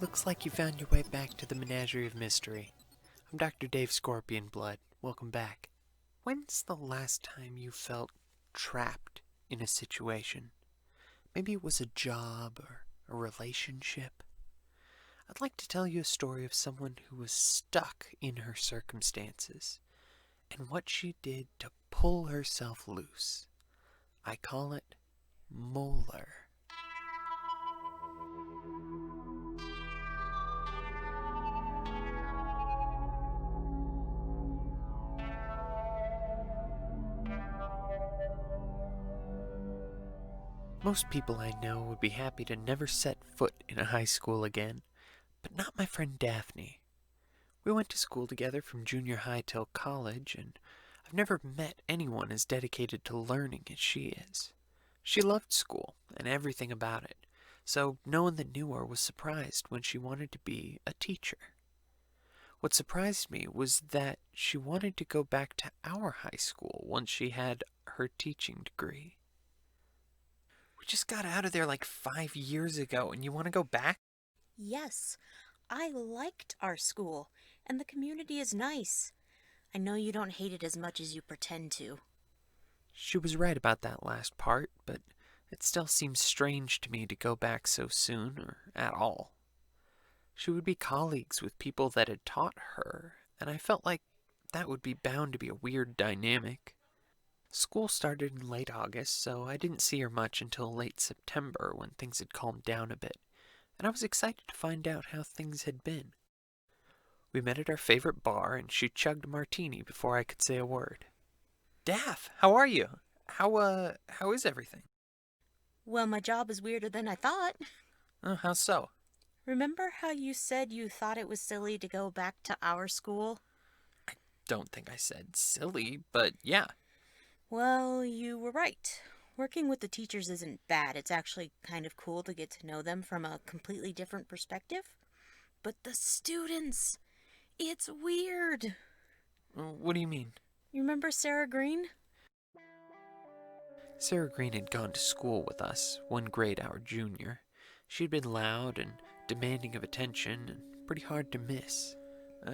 Looks like you found your way back to the Menagerie of Mystery. I'm Dr. Dave Scorpionblood. Welcome back. When's the last time you felt trapped in a situation? Maybe it was a job or a relationship. I'd like to tell you a story of someone who was stuck in her circumstances and what she did to pull herself loose. I call it Molar. Most people I know would be happy to never set foot in a high school again, but not my friend Daphne. We went to school together from junior high till college, and I've never met anyone as dedicated to learning as she is. She loved school and everything about it, so no one that knew her was surprised when she wanted to be a teacher. What surprised me was that she wanted to go back to our high school once she had her teaching degree. We just got out of there like 5 years ago, and you want to go back? Yes, I liked our school, and the community is nice. I know you don't hate it as much as you pretend to. She was right about that last part, but it still seems strange to me to go back so soon, or at all. She would be colleagues with people that had taught her, and I felt like that would be bound to be a weird dynamic. School started in late August, so I didn't see her much until late September when things had calmed down a bit, and I was excited to find out how things had been. We met at our favorite bar, and she chugged a martini before I could say a word. Daff, how are you? How is everything? Well, my job is weirder than I thought. How so? Remember how you said you thought it was silly to go back to our school? Don't think I said silly, but yeah. Well, you were right. Working with the teachers isn't bad. It's actually kind of cool to get to know them from a completely different perspective. But the students, it's weird. What do you mean? You remember Sarah Green? Sarah Green had gone to school with us, one grade our junior. She'd been loud and demanding of attention and pretty hard to miss.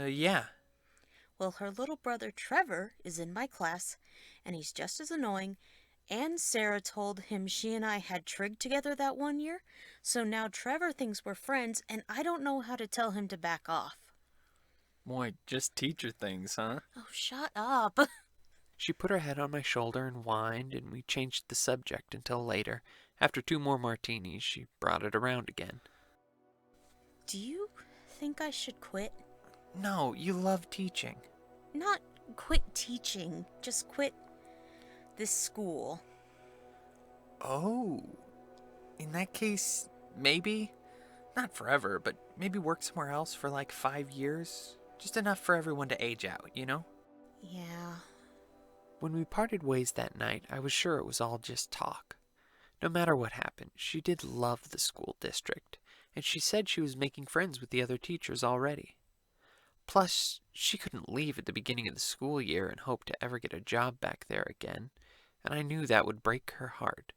Yeah. Well, her little brother Trevor is in my class, and he's just as annoying. And Sarah told him she and I had trig together that one year, so now Trevor thinks we're friends, and I don't know how to tell him to back off. Boy, just teacher things, huh? Oh, shut up. She put her head on my shoulder and whined, and we changed the subject until later. After 2 more martinis, she brought it around again. Do you think I should quit? No, you love teaching. Not quit teaching, just quit this school. Oh. In that case, maybe. Not forever, but maybe work somewhere else for like 5 years. Just enough for everyone to age out, you know? Yeah. When we parted ways that night, I was sure it was all just talk. No matter what happened, she did love the school district, and she said she was making friends with the other teachers already. Plus, she couldn't leave at the beginning of the school year and hope to ever get a job back there again, and I knew that would break her heart.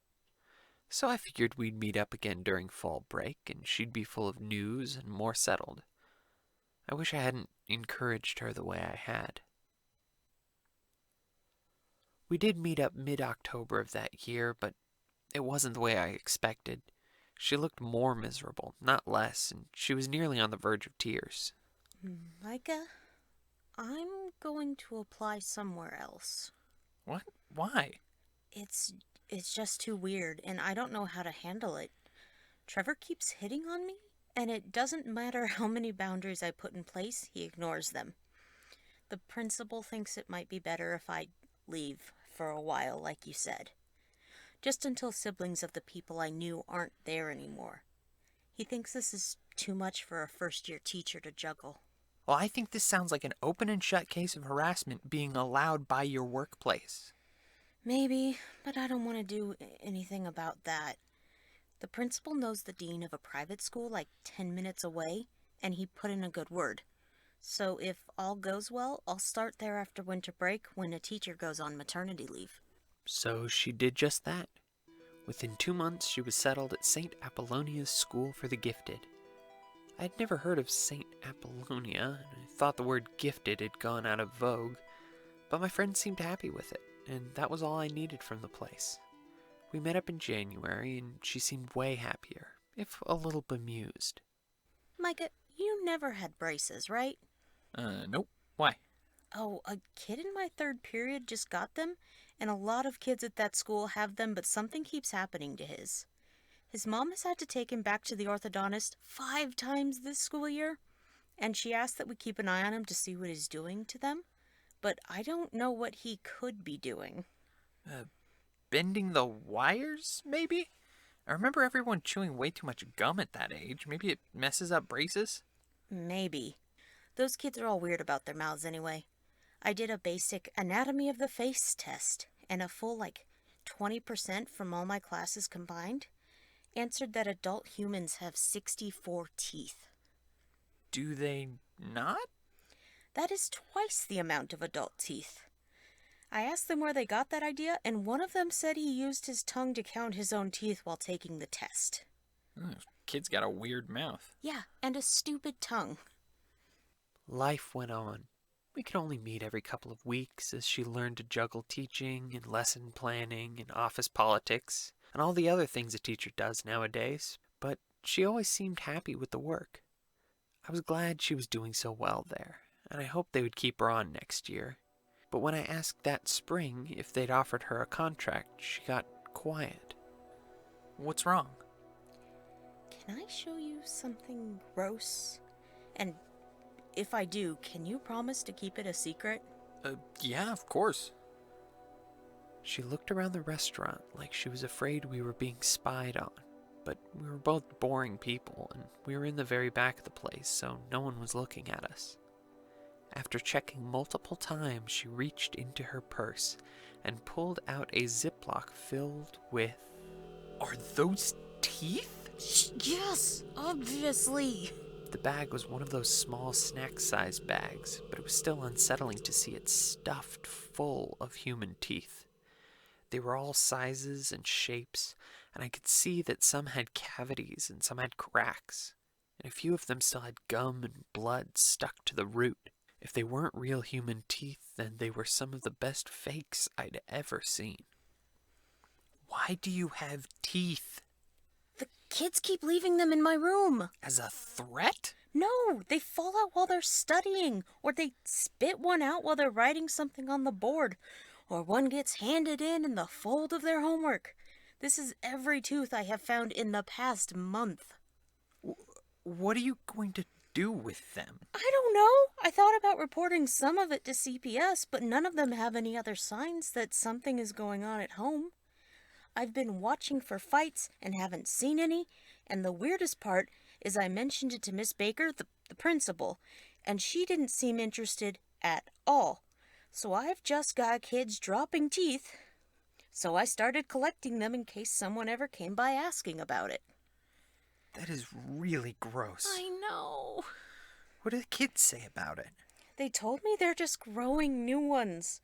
So I figured we'd meet up again during fall break, and she'd be full of news and more settled. I wish I hadn't encouraged her the way I had. We did meet up mid-October of that year, but it wasn't the way I expected. She looked more miserable, not less, and she was nearly on the verge of tears. Micah, I'm going to apply somewhere else. What? Why? It's just too weird, and I don't know how to handle it. Trevor keeps hitting on me, and it doesn't matter how many boundaries I put in place, he ignores them. The principal thinks it might be better if I leave for a while, like you said. Just until siblings of the people I knew aren't there anymore. He thinks this is too much for a first-year teacher to juggle. Well, I think this sounds like an open and shut case of harassment being allowed by your workplace. Maybe, but I don't want to do anything about that. The principal knows the dean of a private school like 10 minutes away, and he put in a good word. So if all goes well, I'll start there after winter break when a teacher goes on maternity leave. So she did just that. Within 2 months, she was settled at St. Apollonia's School for the Gifted. I had never heard of Saint Apollonia, and I thought the word gifted had gone out of vogue, but my friend seemed happy with it, and that was all I needed from the place. We met up in January, and she seemed way happier, if a little bemused. Micah, you never had braces, right? Nope. Why? Oh, a kid in my third period just got them, and a lot of kids at that school have them, but something keeps happening to his. His mom has had to take him back to the orthodontist 5 times this school year, and she asked that we keep an eye on him to see what he's doing to them, but I don't know what he could be doing. Bending the wires, maybe? I remember everyone chewing way too much gum at that age. Maybe it messes up braces? Maybe. Those kids are all weird about their mouths anyway. I did a basic anatomy of the face test, and a full 20% from all my classes combined answered that adult humans have 64 teeth. Do they not? That is twice the amount of adult teeth. I asked them where they got that idea, and one of them said he used his tongue to count his own teeth while taking the test. Kid's got a weird mouth. Yeah, and a stupid tongue. Life went on. We could only meet every couple of weeks as she learned to juggle teaching and lesson planning and office politics and all the other things a teacher does nowadays, but she always seemed happy with the work. I was glad she was doing so well there, and I hoped they would keep her on next year. But when I asked that spring if they'd offered her a contract, she got quiet. What's wrong? Can I show you something gross? And if I do, can you promise to keep it a secret? Yeah, of course. She looked around the restaurant like she was afraid we were being spied on, but we were both boring people, and we were in the very back of the place, so no one was looking at us. After checking multiple times, she reached into her purse and pulled out a Ziploc filled with... Are those teeth? Yes, obviously. The bag was one of those small snack-sized bags, but it was still unsettling to see it stuffed full of human teeth. They were all sizes and shapes, and I could see that some had cavities and some had cracks, and a few of them still had gum and blood stuck to the root. If they weren't real human teeth, then they were some of the best fakes I'd ever seen. Why do you have teeth? The kids keep leaving them in my room. As a threat? No, they fall out while they're studying, or they spit one out while they're writing something on the board, or one gets handed in the fold of their homework. This is every tooth I have found in the past month. What are you going to do with them? I don't know. I thought about reporting some of it to CPS, but none of them have any other signs that something is going on at home. I've been watching for fights and haven't seen any, and the weirdest part is I mentioned it to Miss Baker, the principal, and she didn't seem interested at all. So I've just got kids dropping teeth, so I started collecting them in case someone ever came by asking about it. That is really gross. I know. What do the kids say about it? They told me they're just growing new ones.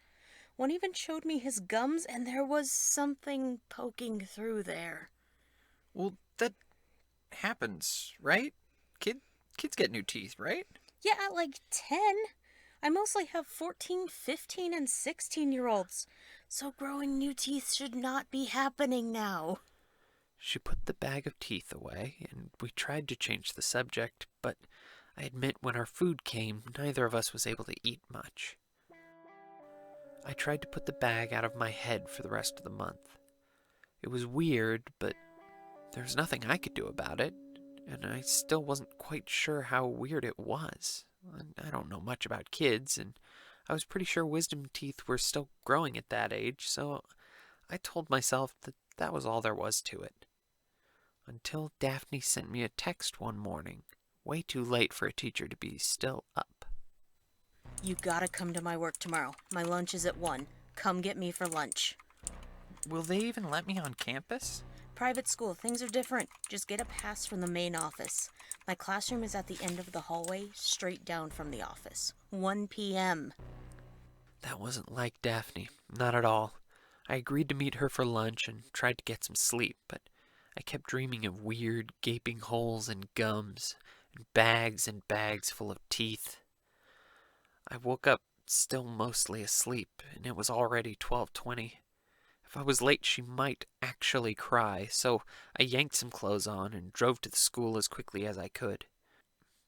One even showed me his gums, and there was something poking through there. Well, that happens, right? Kids get new teeth, right? Yeah, at 10. I mostly have 14, 15, and 16-year-olds, so growing new teeth should not be happening now. She put the bag of teeth away, and we tried to change the subject, but I admit when our food came, neither of us was able to eat much. I tried to put the bag out of my head for the rest of the month. It was weird, but there was nothing I could do about it, and I still wasn't quite sure how weird it was. I don't know much about kids, and I was pretty sure wisdom teeth were still growing at that age, so I told myself that that was all there was to it. Until Daphne sent me a text one morning, way too late for a teacher to be still up. You gotta come to my work tomorrow. My lunch is at 1. Come get me for lunch. Will they even let me on campus? Private school, things are different. Just get a pass from the main office. My classroom is at the end of the hallway, straight down from the office. 1 p.m. That wasn't like Daphne, not at all. I agreed to meet her for lunch and tried to get some sleep, but I kept dreaming of weird, gaping holes and gums, and bags full of teeth. I woke up still mostly asleep, and it was already 12:20. If I was late, she might actually cry, so I yanked some clothes on and drove to the school as quickly as I could.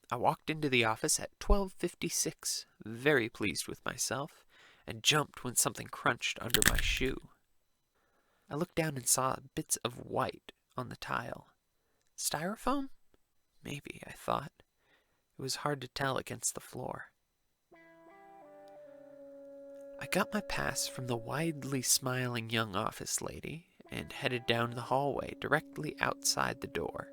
I walked into the office at 12:56, very pleased with myself, and jumped when something crunched under my shoe. I looked down and saw bits of white on the tile. Styrofoam? Maybe, I thought. It was hard to tell against the floor. I got my pass from the widely smiling young office lady and headed down the hallway directly outside the door.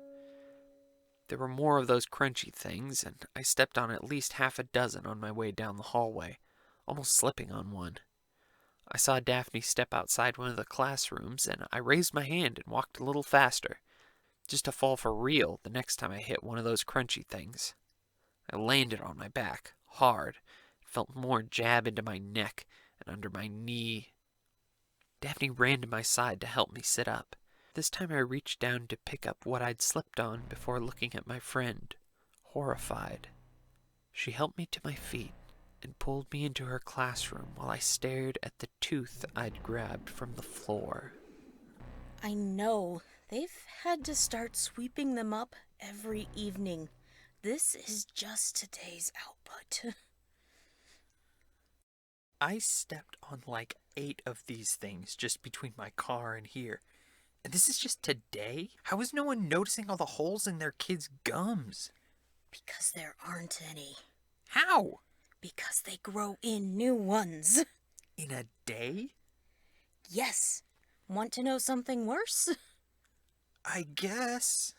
There were more of those crunchy things, and I stepped on at least half a dozen on my way down the hallway, almost slipping on one. I saw Daphne step outside one of the classrooms, and I raised my hand and walked a little faster, just to fall for real the next time I hit one of those crunchy things. I landed on my back, hard, felt more jab into my neck and under my knee. Daphne ran to my side to help me sit up. This time I reached down to pick up what I'd slipped on before looking at my friend, horrified. She helped me to my feet and pulled me into her classroom while I stared at the tooth I'd grabbed from the floor. I know. They've had to start sweeping them up every evening. This is just today's output. I stepped on like 8 of these things just between my car and here. And this is just today? How is no one noticing all the holes in their kids' gums? Because there aren't any. How? Because they grow in new ones. In a day? Yes. Want to know something worse? I guess.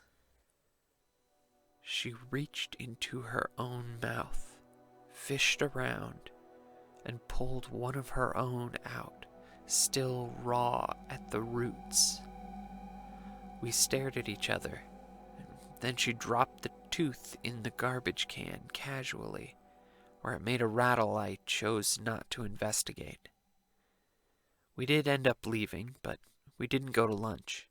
She reached into her own mouth, fished around, and pulled one of her own out, still raw at the roots. We stared at each other, and then she dropped the tooth in the garbage can casually, where it made a rattle I chose not to investigate. We did end up leaving, but we didn't go to lunch.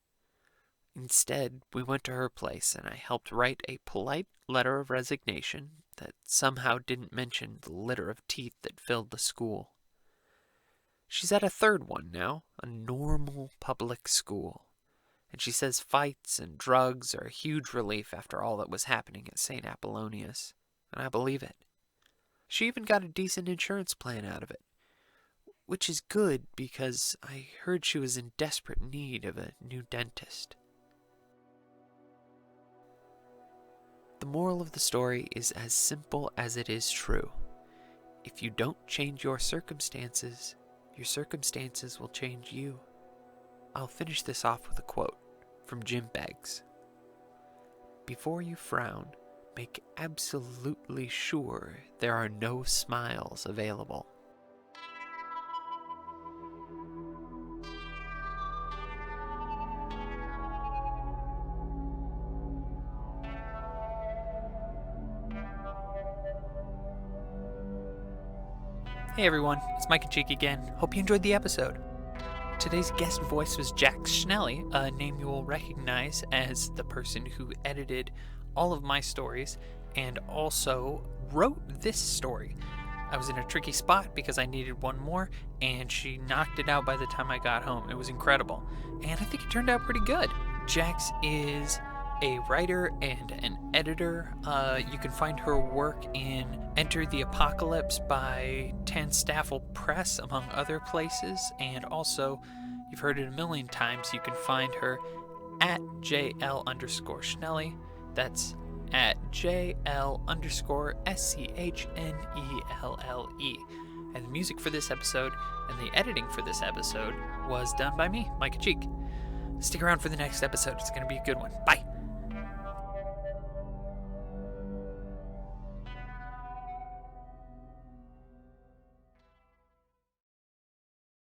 Instead, we went to her place, and I helped write a polite letter of resignation that somehow didn't mention the litter of teeth that filled the school. She's at a third one now, a normal public school, and she says fights and drugs are a huge relief after all that was happening at St. Apollonius, and I believe it. She even got a decent insurance plan out of it, which is good because I heard she was in desperate need of a new dentist. The moral of the story is as simple as it is true. If you don't change your circumstances will change you. I'll finish this off with a quote from Jim Beggs. Before you frown, make absolutely sure there are no smiles available. Hey everyone, it's Micah Cheek again. Hope you enjoyed the episode. Today's guest voice was Jax Schnelle, a name you will recognize as the person who edited all of my stories and also wrote this story. I was in a tricky spot because I needed one more, and she knocked it out by the time I got home. It was incredible, and I think it turned out pretty good. Jax is a writer and an editor. You can find her work in Enter the Apocalypse by Tanstaffel Press, among other places. And also, you've heard it a million times, you can find her at JL_Schnelle. That's at JL_SCHNELLE. And the music for this episode and the editing for this episode was done by me, Micah Cheek. Stick around for the next episode. It's going to be a good one. Bye.